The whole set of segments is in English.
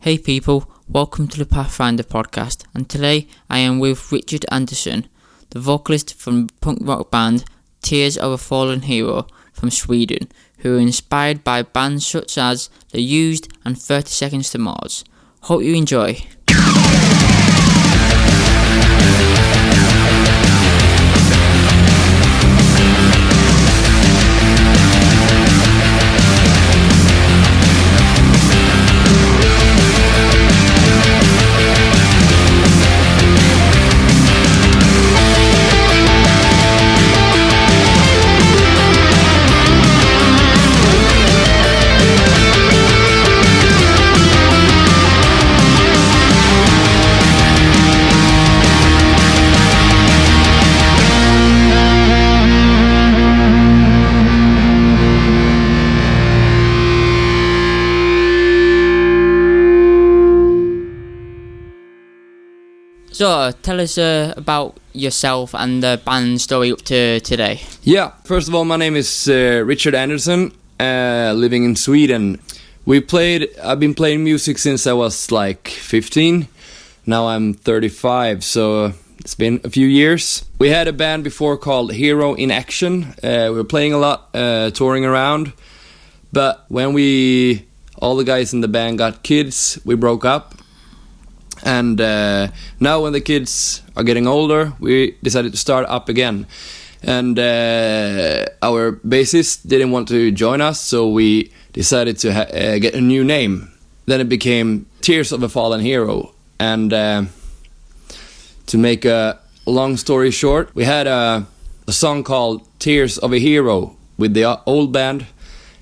Hey people, welcome to the Pathfinder Podcast, and today I am with Rickard Andersson, the vocalist from punk rock band Tears of a Fallen Hero from Sweden, who are inspired by bands such as The Used and 30 Seconds to Mars. Hope you enjoy. So, tell us about yourself and the band story up to today. Yeah, first of all, my name is Rickard Andersson, living in Sweden. I've been playing music since I was like 15. Now I'm 35, so it's been a few years. We had a band before called Hero in Action. We were playing a lot, touring around. But when all the guys in the band got kids, we broke up. And now when the kids are getting older, we decided to start up again. And our bassist didn't want to join us, so we decided to get a new name. Then it became Tears of a Fallen Hero. And to make a long story short, we had a song called Tears of a Hero with the old band,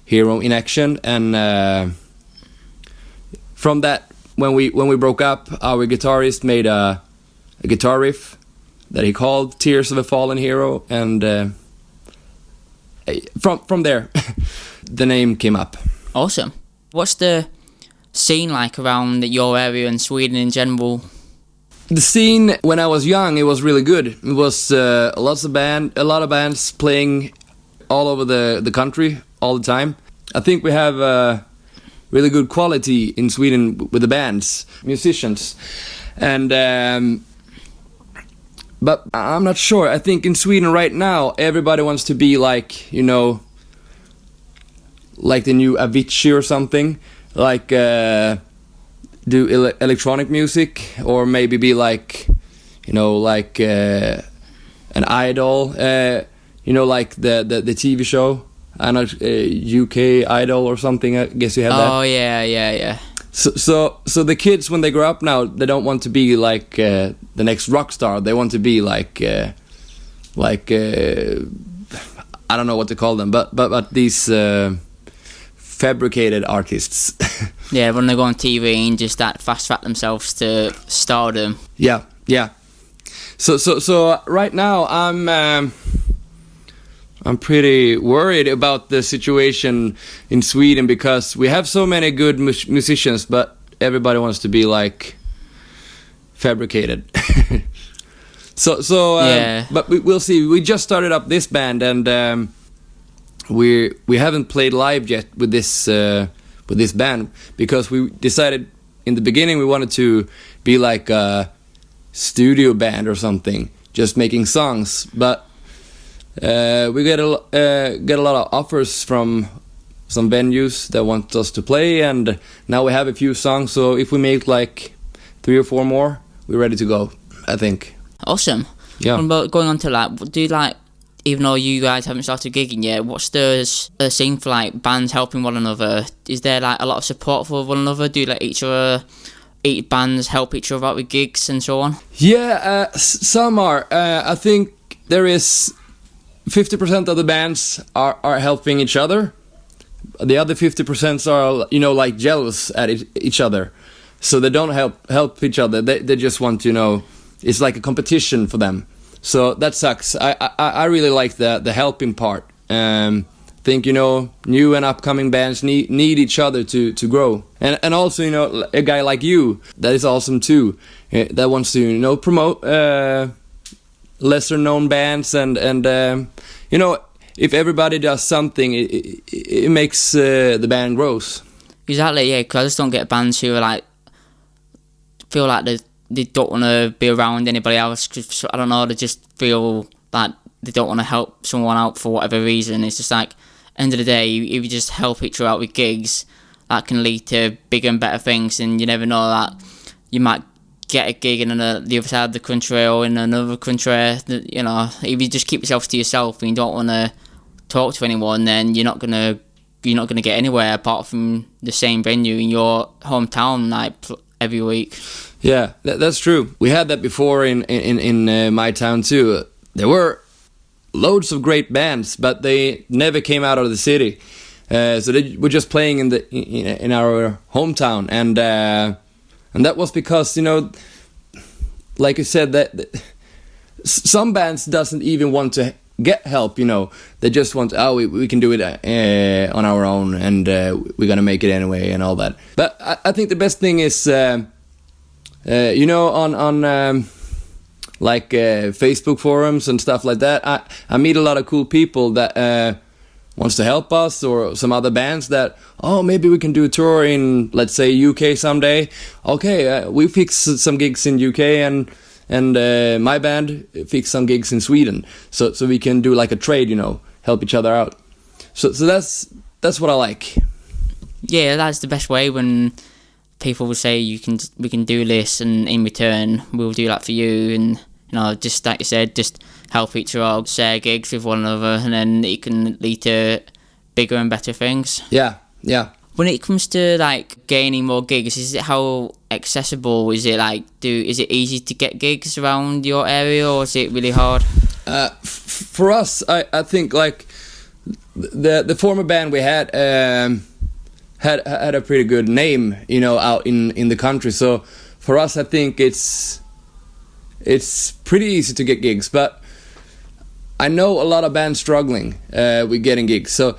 Hero in Action. And from that, when we broke up, our guitarist made a guitar riff that he called Tears of a Fallen Hero, and from there the name came up. Awesome. What's the scene like around your area and Sweden in general? The scene when I was young, it was really good. It was a lot of bands playing all over the country all the time. I think we have really good quality in Sweden with the bands, musicians, and but I'm not sure. I think in Sweden right now everybody wants to be like, like the new Avicii or something, like do electronic music, or maybe be like, like an idol, like the TV show. I know UK Idol or something. I guess you have that. Oh yeah. So the kids, when they grow up now, they don't want to be like the next rock star. They want to be like I don't know what to call them, but these fabricated artists. Yeah, when they go on TV and just fast track themselves to stardom. Yeah. So right now I'm pretty worried about the situation in Sweden, because we have so many good musicians, but everybody wants to be like fabricated. Yeah. But we'll see. We just started up this band, and we haven't played live yet with this band, because we decided in the beginning we wanted to be like a studio band or something, just making songs, but we get a lot of offers from some venues that want us to play, and now we have a few songs, so if we make like 3 or 4 more, we're ready to go, I think. Awesome. Yeah. But going on to that, do you like, even though you guys haven't started gigging yet, what's the scene for like bands helping one another? Is there like a lot of support for one another? Do you like each bands help each other out with gigs and so on? Yeah, some are. I think there is 50% of the bands are helping each other. The other 50% are, like jealous at each other. So they don't help each other. They just want to, it's like a competition for them. So that sucks. I really like the helping part. Think, new and upcoming bands need each other to grow. And also, a guy like you, that is awesome too. That wants to, promote lesser known bands, and if everybody does something, it makes the band grows. Exactly, yeah, because I just don't get bands who are like feel like they don't want to be around anybody else. 'Cause, I don't know, they just feel that they don't want to help someone out for whatever reason. It's just like, end of the day, if you just help each other out with gigs, that can lead to bigger and better things, and you never know that you might get a gig in the other side of the country or in another country. You know, if you just keep yourself to yourself and you don't want to talk to anyone, then you're not gonna get anywhere apart from the same venue in your hometown like every week. Yeah, that's true. We had that before in my town too. There were loads of great bands, but they never came out of the city. So they were just playing in our hometown, and that was because, you know, like you said, that some bands doesn't even want to get help. You know, they just want, we can do it on our own, and we're gonna make it anyway, and all that. But I think the best thing is, you know, on like Facebook forums and stuff like that, I meet a lot of cool people that wants to help us, or some other bands that, maybe we can do a tour in, let's say, UK someday. Okay, we fixed some gigs in UK, and my band fixed some gigs in Sweden, so we can do like a trade, you know, help each other out. So that's what I like. Yeah, that's the best way, when people will say we can do this, and in return we'll do that for you, and you know, just like you said, just help each other out, share gigs with one another, and then it can lead to bigger and better things. Yeah. When it comes to like gaining more gigs, is it how accessible is it? Like, is it easy to get gigs around your area, or is it really hard? For us, I think like the former band we had had a pretty good name, you know, out in the country. So for us, I think it's pretty easy to get gigs, but I know a lot of bands struggling with getting gigs. So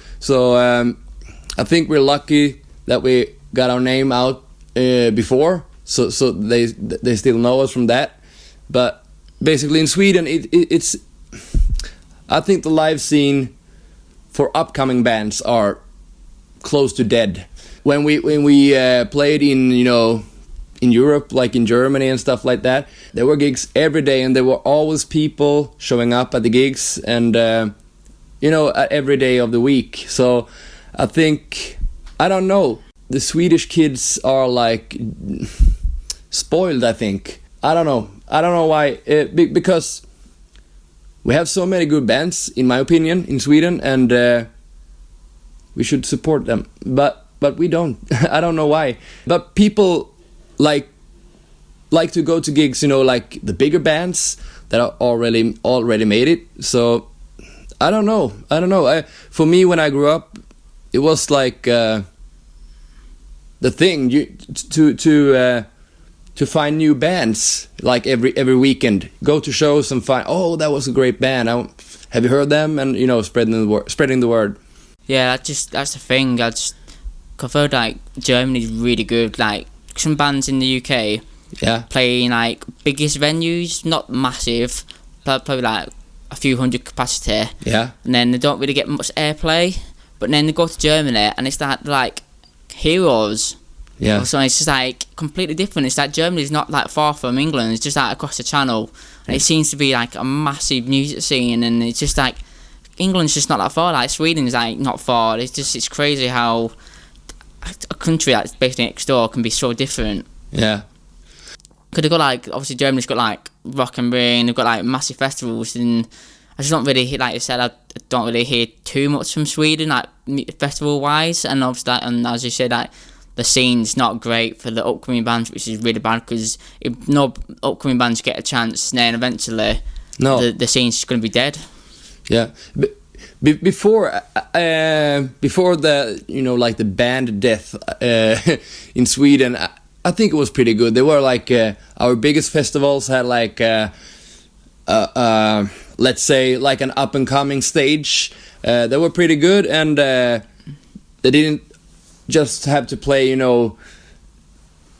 I think we're lucky that we got our name out before, so they still know us from that. But basically in Sweden, it's I think the live scene for upcoming bands are close to dead. When we played in, you know, in Europe, like in Germany and stuff like that, there were gigs every day, and there were always people showing up at the gigs, and you know, at every day of the week. So I think, I don't know, the Swedish kids are like spoiled, I think. I don't know why, because we have so many good bands, in my opinion, in Sweden, and we should support them, but we don't. I don't know why, but people like to go to gigs, you know, like the bigger bands that are already made it. So I don't know. For me, when I grew up, it was like the thing to find new bands, like every weekend, go to shows and find, that was a great band. Have you heard them? And, you know, spreading the word. Yeah, that's the thing. I've heard like Germany's really good. Like some bands in the UK, playing like biggest venues, not massive, but probably like a few hundred capacity. Yeah. And then they don't really get much airplay. But then they go to Germany, and it's like heroes. Yeah. So it's just like completely different. It's like Germany's not like far from England. It's just like across the channel, and it seems to be like a massive music scene. And it's just like England's just not that far. Like Sweden's like not far. It's crazy how a country that's based next door can be so different. Yeah. Because they've got like, obviously Germany's got like Rock and Ring. They've got like massive festivals, and I just don't really hear, like you said, I don't really hear too much from Sweden, like festival wise. And obviously, and as you said, like the scene's not great for the upcoming bands, which is really bad, because if no upcoming bands get a chance, then eventually the scene's just going to be dead. Yeah. Before the, you know, like the band death in Sweden, I think it was pretty good. They were like our biggest festivals had like let's say like an up and coming stage. They were pretty good, and they didn't just have to play, you know,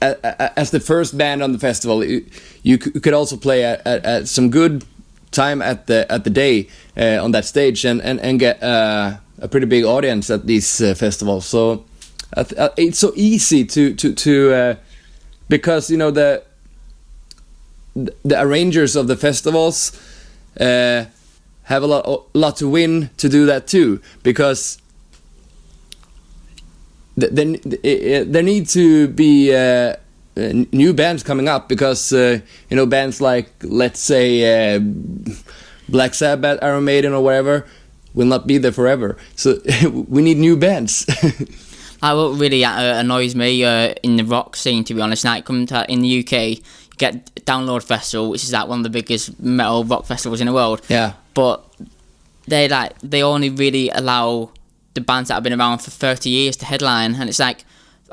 as the first band on the festival. You could also play at some good time at the day on that stage, and get a pretty big audience at these festivals. So it's so easy to because, you know, the the arrangers of the festivals have a lot to win to do that too, because there need to be new bands coming up, because bands like, let's say, Black Sabbath, Iron Maiden, or whatever will not be there forever. So we need new bands. What really annoys me in the rock scene, to be honest, now in the UK, you get Download Festival, which is like one of the biggest metal rock festivals in the world. Yeah. But they only really allow the bands that have been around for 30 years to headline, and it's like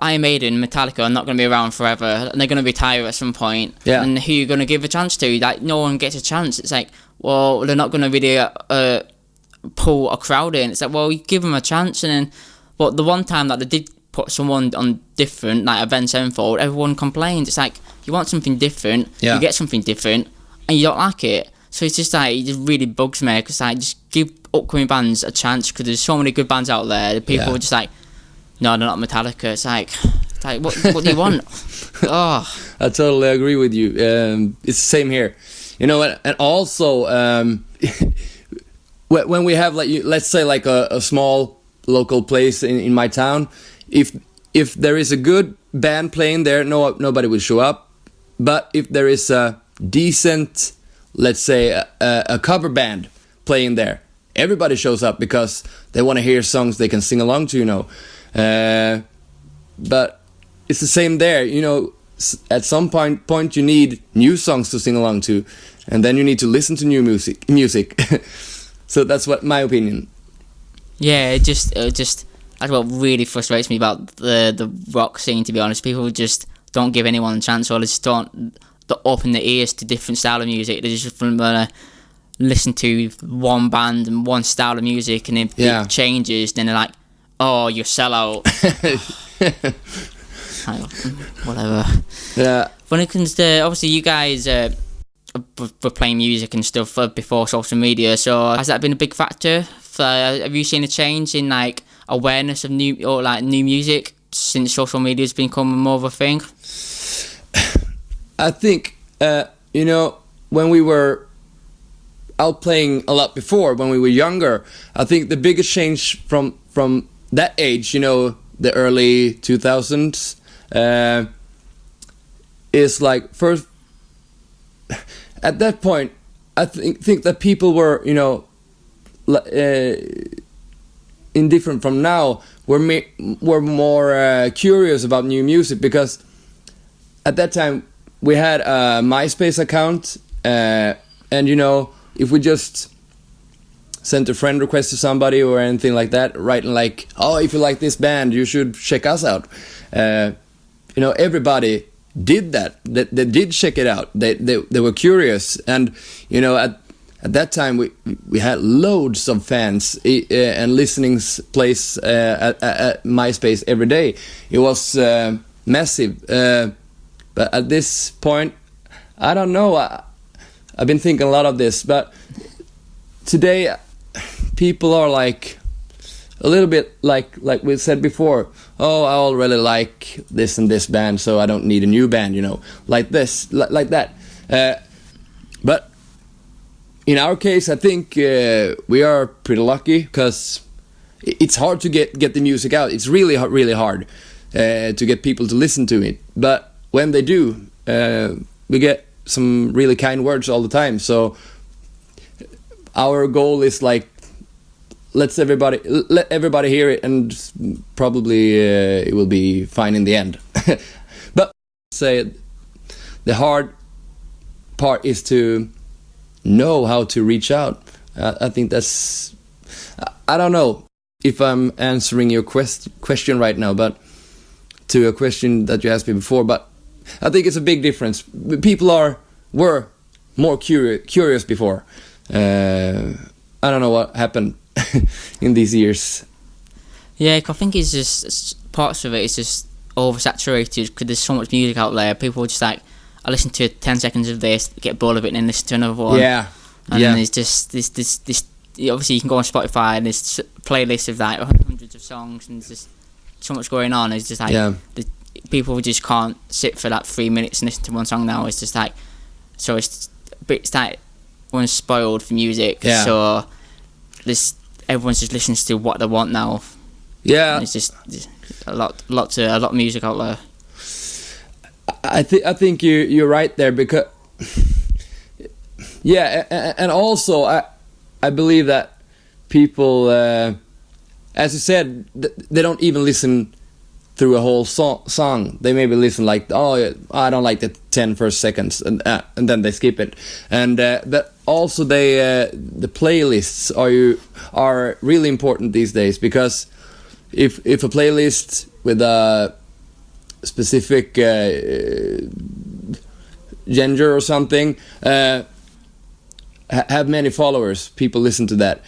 Iron Maiden, Metallica are not going to be around forever, and they're going to retire at some point. Yeah. And who are you going to give a chance to? Like, no one gets a chance. It's like, well, they're not going to really pull a crowd in. It's like, well, you give them a chance, and then, but the one time that they did put someone on different, like Avenged Sevenfold, everyone complained. It's like, you want something different, you get something different, and you don't like it. So it's just like, it just really bugs me, because like, just give upcoming bands a chance, because there's so many good bands out there. People are just like, no, they're not Metallica. It's like what do you want? Oh, I totally agree with you. It's the same here, and also when we have, like, let's say, like a small local place in my town, if there is a good band playing there, nobody will show up. But if there is a decent, let's say, a cover band playing there, everybody shows up, because they want to hear songs they can sing along to, but it's the same there, at some point you need new songs to sing along to, and then you need to listen to new music. So that's my opinion. Yeah, it just that's what really frustrates me about the rock scene, to be honest. People just don't give anyone a chance, or they just don't open their ears to different style of music. They just want to listen to one band and one style of music, and if it changes, then they're like, oh, you're sellout. Whatever. Yeah. When it comes to, obviously, you guys were playing music and stuff before social media, so has that been a big factor? Have you seen a change in, like, awareness of new music since social media has become more of a thing? I think when we were out playing a lot before, when we were younger, I think the biggest change from that age, the early 2000s, is like, first, at that point, I think that people were, indifferent from now, were more curious about new music, because at that time we had a MySpace account, and if we just sent a friend request to somebody or anything like that, writing like, oh, if you like this band, you should check us out. Everybody did that. They did check it out. They were curious, and at that time we had loads of fans and listening place at MySpace every day. It was massive. But at this point, I don't know. I've been thinking a lot of this, but today people are like a little bit like we said before. Oh, I already like this and this band, so I don't need a new band. Like this, like that. But in our case, I think we are pretty lucky, because it's hard to get the music out. It's really hard to get people to listen to it. But when they do, we get some really kind words all the time. So our goal is like, let everybody hear it, and probably it will be fine in the end. But say the hard part is to know how to reach out. I think that's, I don't know if I'm answering your question right now, but to a question that you asked me before, but I think it's a big difference. People were more curious before. I don't know what happened in these years. Yeah, I think it's just, parts of it is just oversaturated, because there's so much music out there. People just like, I listen to 10 seconds of this, get bored of it, and then listen to another one. Yeah. And then it's just this obviously you can go on Spotify and there's playlists of like hundreds of songs, and there's just so much going on. It's just like people just can't sit for like 3 minutes and listen to one song now. It's just like so it's a bit like everyone's spoiled for music. Yeah. So everyone's just listening to what they want now. Yeah. And it's just a lot of music out there. I think you're right there, because and also I believe that people, as you said, they don't even listen through a whole song. They maybe listen like, oh, I don't like the 10 first seconds, and then they skip it. And but also the playlists are really important these days, because if a playlist with a specific genre or something have many followers, people listen to that,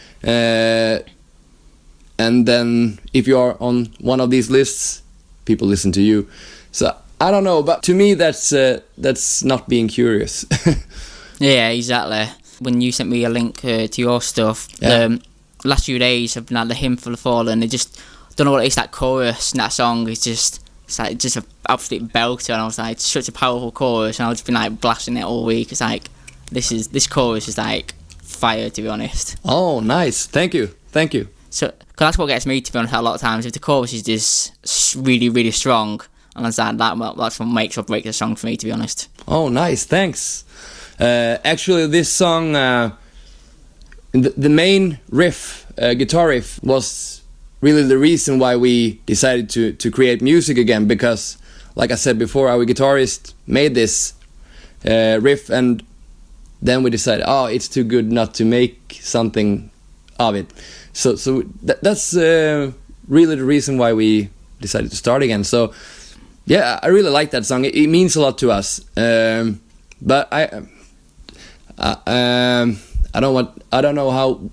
and then if you are on one of these lists, people listen to you. So I don't know, but to me that's not being curious. Yeah, exactly. When you sent me a link to your stuff, the last few days have been like the Hymn for the Fallen. I just don't know what it is, that chorus in that song is just an absolute belter, and I was like, it's such a powerful chorus, and I've just been like blasting it all week. It's like this chorus is like fire, to be honest. Oh, nice. Thank you. So, cause that's what gets me, to be honest, a lot of times. If the chorus is just really, really strong, and that's what makes or breaks a song for me, to be honest. Oh, nice. Thanks. Actually, this song, the main riff, guitar riff, was really the reason why we decided to create music again, because, like I said before, our guitarist made this riff, and then we decided, it's too good not to make something of it. So that's really the reason why we decided to start again. So yeah, I really like that song. It means a lot to us. But I don't know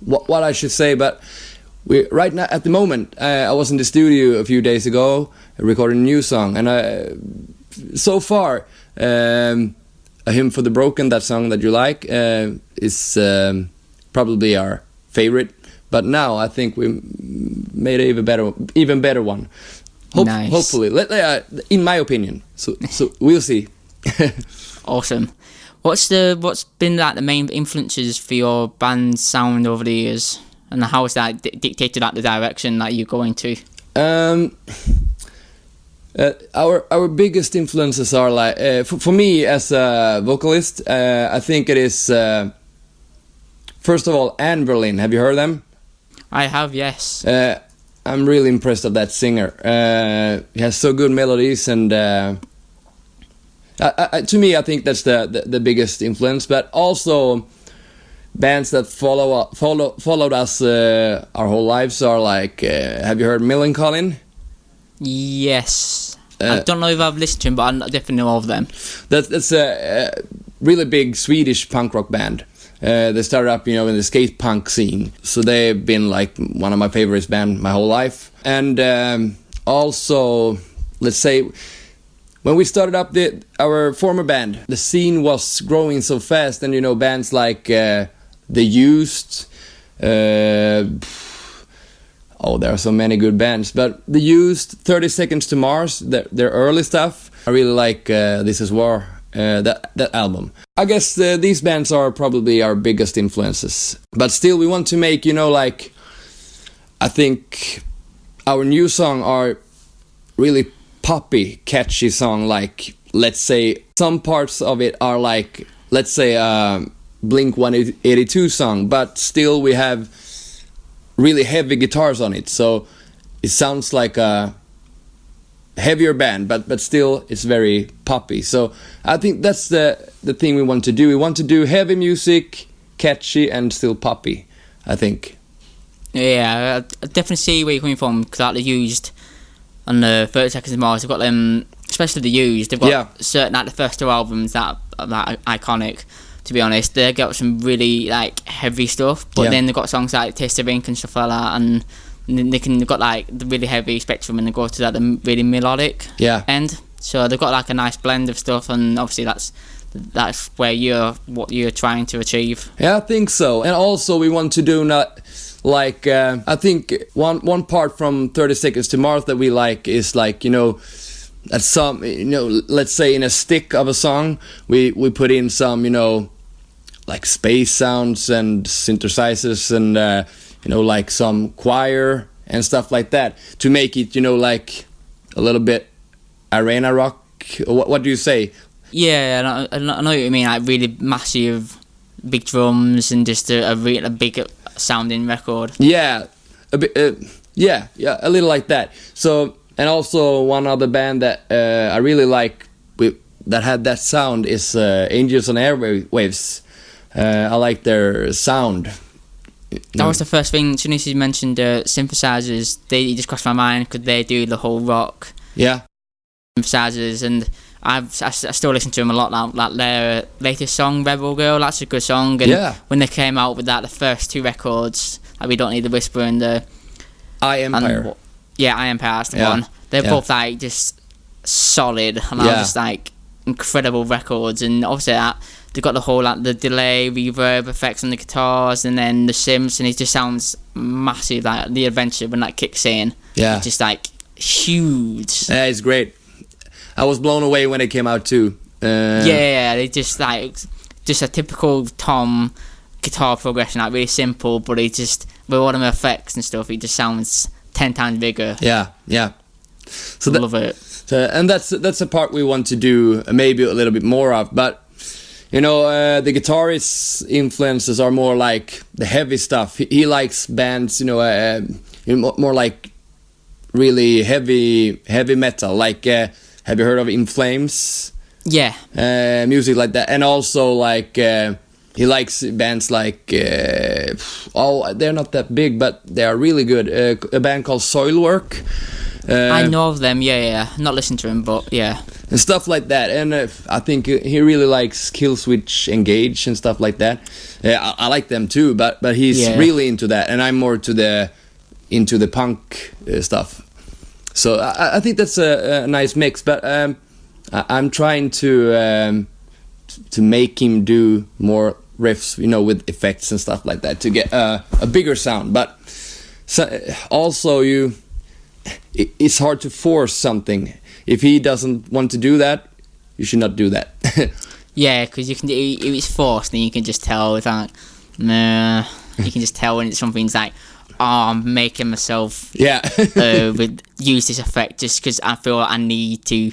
what I should say. But we right now at the moment, I was in the studio a few days ago recording a new song, and so far, A Hymn for the Broken, that song that you like, is probably our favorite, but now I think we made an even better one. Nice. Hopefully, in my opinion. So we'll see. Awesome. What's been like the main influences for your band's sound over the years, and how has that dictated the direction that you go into? Our biggest influences are like for me as a vocalist, I think it is. First of all, Anne Berlin. Have you heard them? I have, yes. I'm really impressed of that singer. He has so good melodies, and to me, I think that's the biggest influence. But also, bands that followed us our whole lives are like. Have you heard Millencolin? Yes. I don't know if I've listened to them, but I definitely know of them. That's a really big Swedish punk rock band. They started up, in the skate punk scene. So they've been like one of my favorite bands my whole life. And also, let's say, when we started up our former band, the scene was growing so fast, and bands like The Used. There are so many good bands, but The Used, 30 Seconds to Mars, their early stuff. I really like This Is War. That album. I guess these bands are probably our biggest influences. But still, we want to make, I think our new song are really poppy, catchy song. Like, let's say, some parts of it are like, let's say, Blink-182 song, but still we have really heavy guitars on it. So it sounds like a heavier band, but still it's very poppy. So I think that's the thing we want to do. We want to do heavy music, catchy and still poppy, I think. Yeah, I definitely see where you're coming from, because like The Used and the 30 Seconds to Mars, they've got them, especially The Used, they've got certain, like the first two albums that are iconic, to be honest. They got some really like heavy stuff, but then they've got songs like Taste of Ink and stuff like that, and they've got like the really heavy spectrum, and they go to like the really melodic end. So they've got like a nice blend of stuff, and obviously that's where what you're trying to achieve. Yeah, I think so. And also we want to do not like I think one part from 30 Seconds to Mars that we like is like that some, let's say in a stick of a song, we put in some, like space sounds and synthesizers and, like some choir and stuff like that to make it, like a little bit arena rock. What do you say? Yeah, I know what you mean. Like really massive, big drums and just a big sounding record. Yeah, a bit. Yeah, a little like that. So, and also one other band that I really like that had that sound is Angels on Airwaves. I like their sound. That was the first thing. As soon as you mentioned synthesizers, they just crossed my mind because they do the whole rock. Yeah. Synthesizers, and I still listen to them a lot now. Like their latest song, Rebel Girl, that's a good song. And when they came out with that, the first 2 records, like We Don't Need the Whisper and the I Empire. I Empire, that's the one. They're both like just solid, and I was just like incredible records. And obviously they've got the whole like the delay, reverb effects on the guitars, and then the synths, and it just sounds massive. Like the adventure when that kicks in, it's just like huge. Yeah, it's great. I was blown away when it came out too. They just like just a typical Tom guitar progression, like really simple, but it just with all the effects and stuff, it just sounds 10 times bigger. Yeah. So love it. And that's a part we want to do maybe a little bit more of, but the guitarist's influences are more like the heavy stuff. He likes bands, more like really heavy metal. Like, have you heard of In Flames? Yeah. Music like that, and also like he likes bands like they're not that big, but they are really good. A band called Soilwork. I know of them. Yeah. Not listened to them, but yeah. And stuff like that, and I think he really likes Killswitch Engage and stuff like that. I like them too, but he's really into that, and I'm more into the punk stuff. So I think that's a nice mix, but I'm trying to make him do more riffs, with effects and stuff like that to get a bigger sound. But also it's hard to force something. If he doesn't want to do that, you should not do that. Yeah, because if it's forced, then you can just tell. It's like, nah. You can just tell when it's something's like, I'm making myself use this effect just because I feel like I need to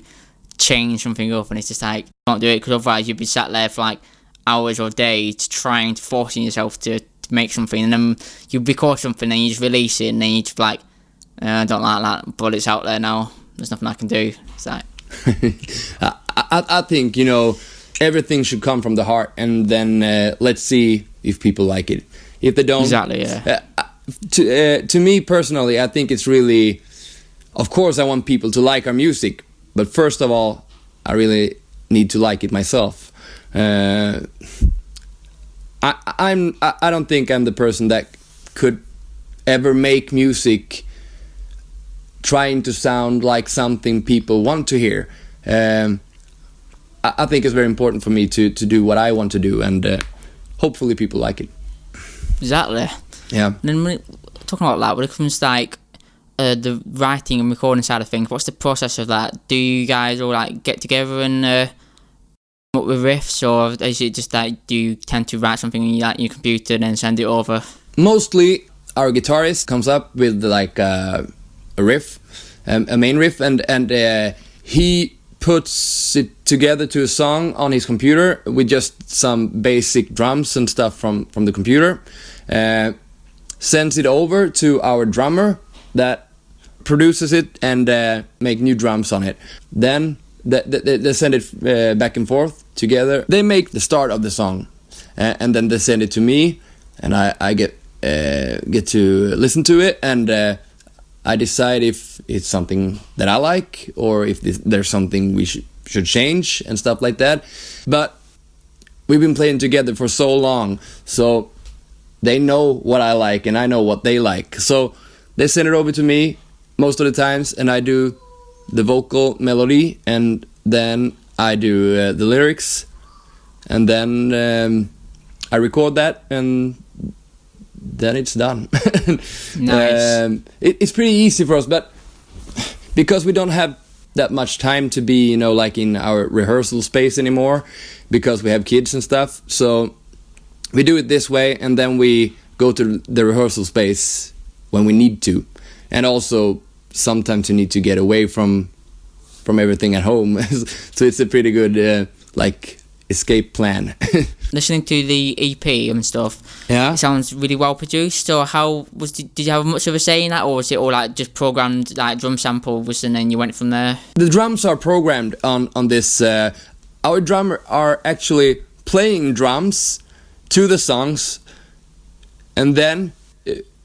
change something up, and it's just like, don't do it, because otherwise you'd be sat there for like hours or days trying to forcing yourself to make something, and then you'd record something and you just release it, and then you just be like, I don't like that, but it's out there now, there's nothing I can do. It's like I think everything should come from the heart, and then let's see if people like it. If they don't, exactly, to me personally, I think it's really, of course I want people to like our music, but first of all I really need to like it myself. I don't think I'm the person that could ever make music trying to sound like something people want to hear. I think it's very important for me to do what I want to do, and hopefully people like it. Exactly. Yeah. And then talking about that, when it comes to like the writing and recording side of things, what's the process of that? Do you guys all like get together and come up with riffs, or is it just like, do you tend to write something on your computer and then send it over? Mostly our guitarist comes up with like a riff, a main riff, and he puts it together to a song on his computer with just some basic drums and stuff from the computer. Sends it over to our drummer that produces it and make new drums on it. Then they send it back and forth together. They make the start of the song, and then they send it to me, and I get to listen to it, and I decide if it's something that I like or if there's something we should change and stuff like that. But we've been playing together for so long, so they know what I like and I know what they like. So they send it over to me most of the times, and I do the vocal melody, and then I do the lyrics, and then I record that, and then it's done. Nice. It's pretty easy for us, but because we don't have that much time to be, you know, like in our rehearsal space anymore because we have kids and stuff. So we do it this way, and then we go to the rehearsal space when we need to, and also sometimes you need to get away from everything at home. So it's a pretty good like escape plan. Listening to the EP and stuff, it sounds really well produced. So did you have much of a say in that, or was it all like just programmed like drum samples and then you went from there? The drums are programmed on this. Our drummer are actually playing drums to the songs, and then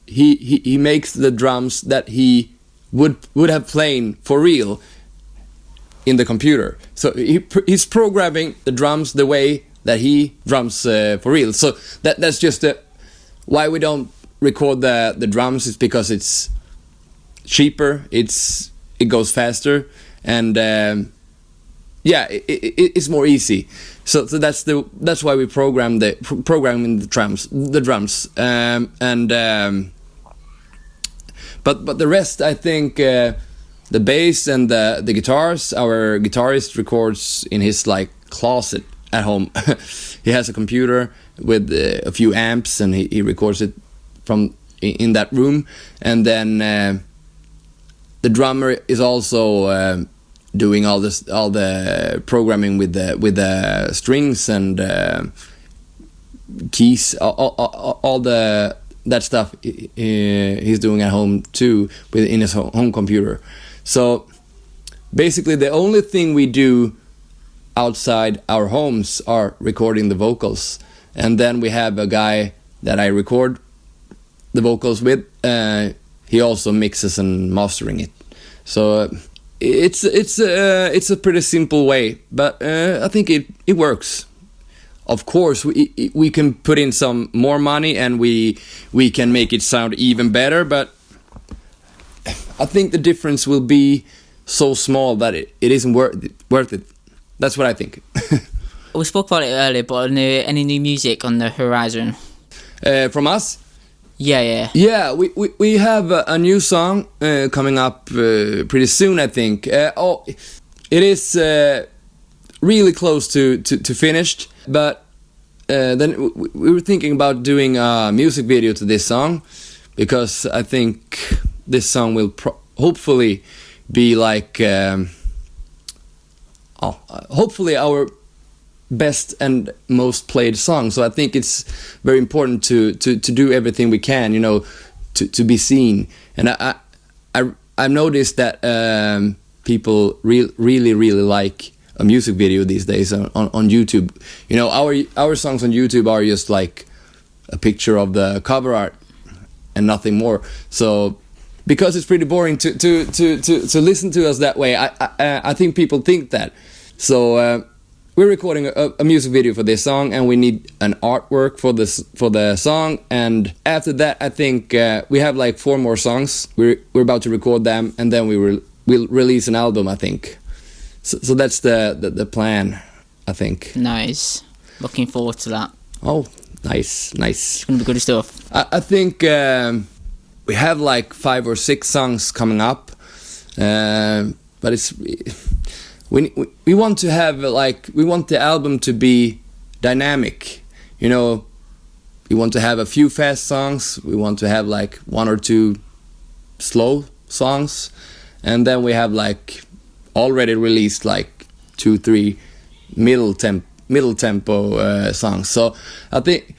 he makes the drums that he would have playing for real in the computer. So he's programming the drums the way that he drums for real. So that's just why we don't record the drums, is because it's cheaper, it goes faster, and it's more easy. So that's why we programming the drums. But the rest, I think, the bass and the guitars, our guitarist records in his like closet at home. He has a computer with a few amps, and he records it from in that room. And then the drummer is also doing all the programming with the strings and keys, all that stuff he's doing at home too, in his home computer. So basically the only thing we do outside our homes are recording the vocals, and then we have a guy that I record the vocals with. He also mixes and mastering it. So it's a pretty simple way, but I think it works. Of course, we can put in some more money and we can make it sound even better, but I think the difference will be so small that it isn't worth it. That's what I think. We spoke about it earlier, but any new music on the horizon? From us? Yeah. Yeah, we have a new song coming up pretty soon, I think. It is really close to finished, but then we were thinking about doing a music video to this song, because I think this song will hopefully be like hopefully our best and most played song. So I think it's very important to do everything we can, you know, to be seen. And I've noticed that people really like a music video these days on YouTube. You know, our songs on YouTube are just like a picture of the cover art and nothing more. So because it's pretty boring to listen to us that way, I think people think that. So we're recording a music video for this song, and we need an artwork for the song. And after that, I think we have like 4 more songs. We're about to record them, and then we'll release an album, I think. So that's the plan, I think. Nice. Looking forward to that. Oh, nice. It's gonna be good stuff. I think we have like 5 or 6 songs coming up, but it's. We want to have we want the album to be dynamic, you know. We want to have a few fast songs, we want to have like 1 or 2 slow songs, and then we have like already released like 2-3 middle tempo songs. So I think,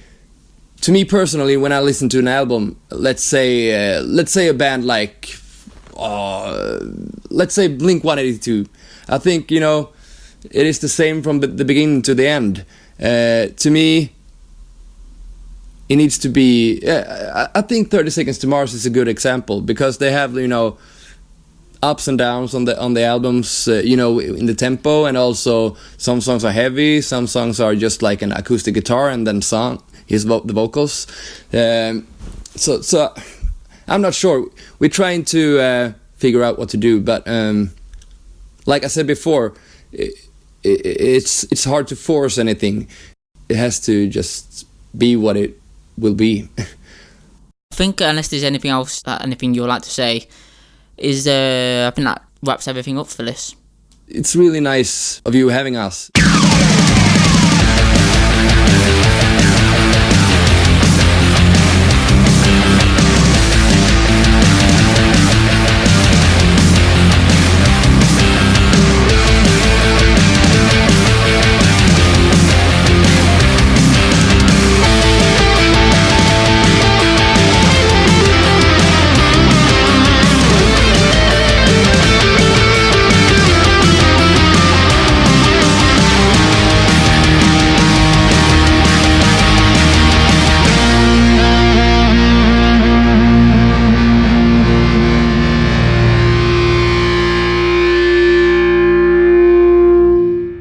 to me personally, when I listen to an album, let's say a band like let's say Blink-182, I think, you know, it is the same from the beginning to the end. To me, it needs to be. I think 30 Seconds to Mars is a good example, because they have, you know, ups and downs on the albums, you know, in the tempo, and also some songs are heavy, some songs are just like an acoustic guitar and then the vocals. So I'm not sure. We're trying to figure out what to do, but. Like I said before, it's hard to force anything. It has to just be what it will be. I think, unless there's anything else, anything you'd like to say, I think that wraps everything up for this. it's really nice of you having us.